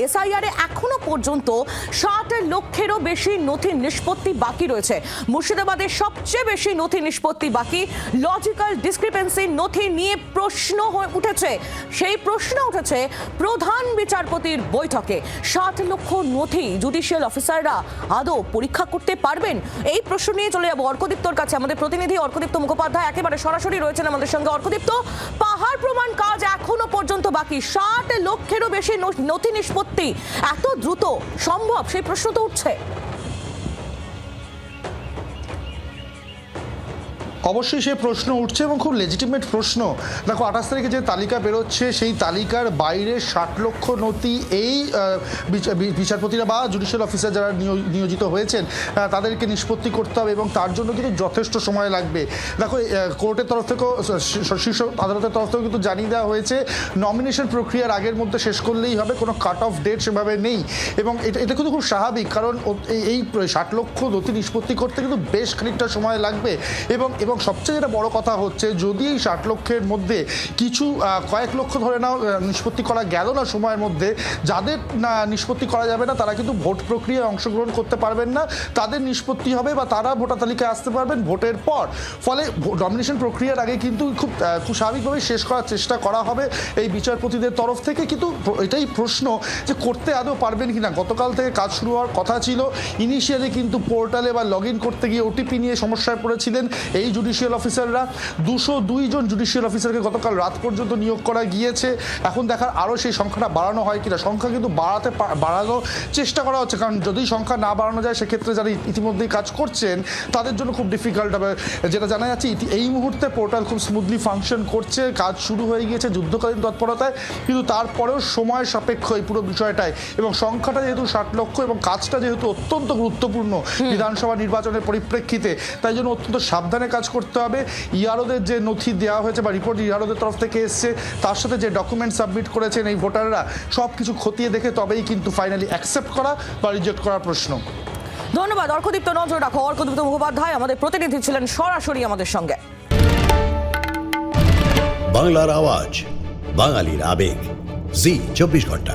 SIR এ এখনো পর্যন্ত 60 লক্ষেরও বেশি নথি নিষ্পত্তি বাকি রয়েছে। মুর্শিদাবাদের সবচেয়ে বেশি নথি নিষ্পত্তি বাকি। লজিক্যাল ডিসক্রিপেন্সি নথি নিয়ে প্রশ্ন উঠেছে। সেই প্রশ্ন উঠেছে প্রধান বিচারপতির বৈঠকে। 60 লক্ষ নথি জুডিশিয়াল অফিসাররা আদৌ পরীক্ষা করতে পারবেন? এই প্রশ্ন নিয়ে চলে যাবো অর্কদীপ্তর কাছে। আমাদের প্রতিনিধি অর্কদীপ্ত মুখোপাধ্যায় একেবারে সরাসরি রয়েছেন আমাদের সঙ্গে। অর্কদীপ্ত, পাহাড় প্রমাণ কাজ এখনো পর্যন্ত বাকি, 60 লক্ষেরও বেশি নথি নিষ্পত্তি এত দ্রুত সম্ভব, সেই প্রশ্ন তো উঠছে। অবশ্যই সেই প্রশ্ন উঠছে এবং খুব লেজিটিমেট প্রশ্ন। দেখো 28 তারিখে যে তালিকা বেরোচ্ছে সেই তালিকার বাইরে 60 লক্ষ নথি এই বিচারপতিরা বা জুডিশিয়াল অফিসার যারা নিয়োজিত হয়েছেন তাদেরকে নিষ্পত্তি করতে হবে এবং তার জন্য কিন্তু যথেষ্ট সময় লাগবে। দেখো কোর্টের তরফ থেকেও, শীর্ষ আদালতের তরফ থেকেও কিন্তু জানিয়ে দেওয়া হয়েছে নমিনেশন প্রক্রিয়ার আগের মধ্যে শেষ করলেই হবে, কোনো কাট অফ ডেট সেভাবে নেই। এবং এটা কিন্তু খুব স্বাভাবিক, কারণ এই 60 লক্ষ নথি নিষ্পত্তি করতে কিন্তু বেশ খানিকটা সময় লাগবে। এবং সবচেয়ে যেটা বড় কথা হচ্ছে, যদি এই 60 লক্ষের মধ্যে কিছু কয়েক লক্ষ ধরে নাও নিষ্পত্তি করা গেল না সময়ের মধ্যে, যাদের নিষ্পত্তি করা যাবে না তারা কিন্তু ভোট প্রক্রিয়ায় অংশগ্রহণ করতে পারবেন না, তাদের নিষ্পত্তি হবে বা তারা ভোটার তালিকায় আসতে পারবেন ভোটের পর। ফলে নমিনেশন প্রক্রিয়ার আগে কিন্তু খুব স্বাভাবিকভাবেই শেষ করার চেষ্টা করা হবে এই বিচারপতিদের তরফ থেকে। কিন্তু এটাই প্রশ্ন যে করতে আদৌ পারবেন কিনা। গতকাল থেকে কাজ শুরু হওয়ার কথা ছিল। ইনিশিয়ালি কিন্তু পোর্টালে বা লগ ইন করতে গিয়ে ওটিপি নিয়ে সমস্যায় পড়েছিলেন এই জুডিশিয়াল অফিসাররা। 202 জন জুডিশিয়াল অফিসারকে গতকাল রাত পর্যন্ত নিয়োগ করা গিয়েছে। এখন দেখার আরও সেই সংখ্যাটা বাড়ানো হয় কিনা। সংখ্যা কিন্তু বাড়ানোর চেষ্টা করা হচ্ছে, কারণ যদি সংখ্যা না বাড়ানো যায় সেক্ষেত্রে যারা ইতিমধ্যেই কাজ করছেন তাদের জন্য খুব ডিফিকাল্ট হবে। যেটা জানা যাচ্ছে এই মুহূর্তে পোর্টাল খুব স্মুথলি ফাংশন করছে, কাজ শুরু হয়ে গিয়েছে যুদ্ধকালীন তৎপরতায়, কিন্তু তারপরেও সময় সাপেক্ষ এই পুরো বিষয়টায়। এবং সংখ্যাটা যেহেতু 60 লক্ষ এবং কাজটা যেহেতু অত্যন্ত গুরুত্বপূর্ণ বিধানসভা নির্বাচনের পরিপ্রেক্ষিতে, তাই জন্য অত্যন্ত সাবধানে কাজ করতে হবে। ইআরওদের যে নথি দেওয়া হয়েছে বা রিপোর্ট ইআরওদের তরফ থেকে এসছে, তার সাথে যে ডকুমেন্ট সাবমিট করেছেন এই ভোটাররা, সব কিছু খতিয়ে দেখে তবেই কিন্তু ফাইনালি অ্যাকসেপ্ট করা বা রিজেক্ট করার প্রশ্ন। ধন্যবাদ অর্কদীপ্ত। নজর রাখো। অর্কদীপ্ত মুখোপাধ্যায় আমাদের প্রতিনিধি ছিলেন সরাসরি আমাদের সঙ্গে। বাংলার আওয়াজ, বাঙালির আবেগ, জি 24 ঘন্টা।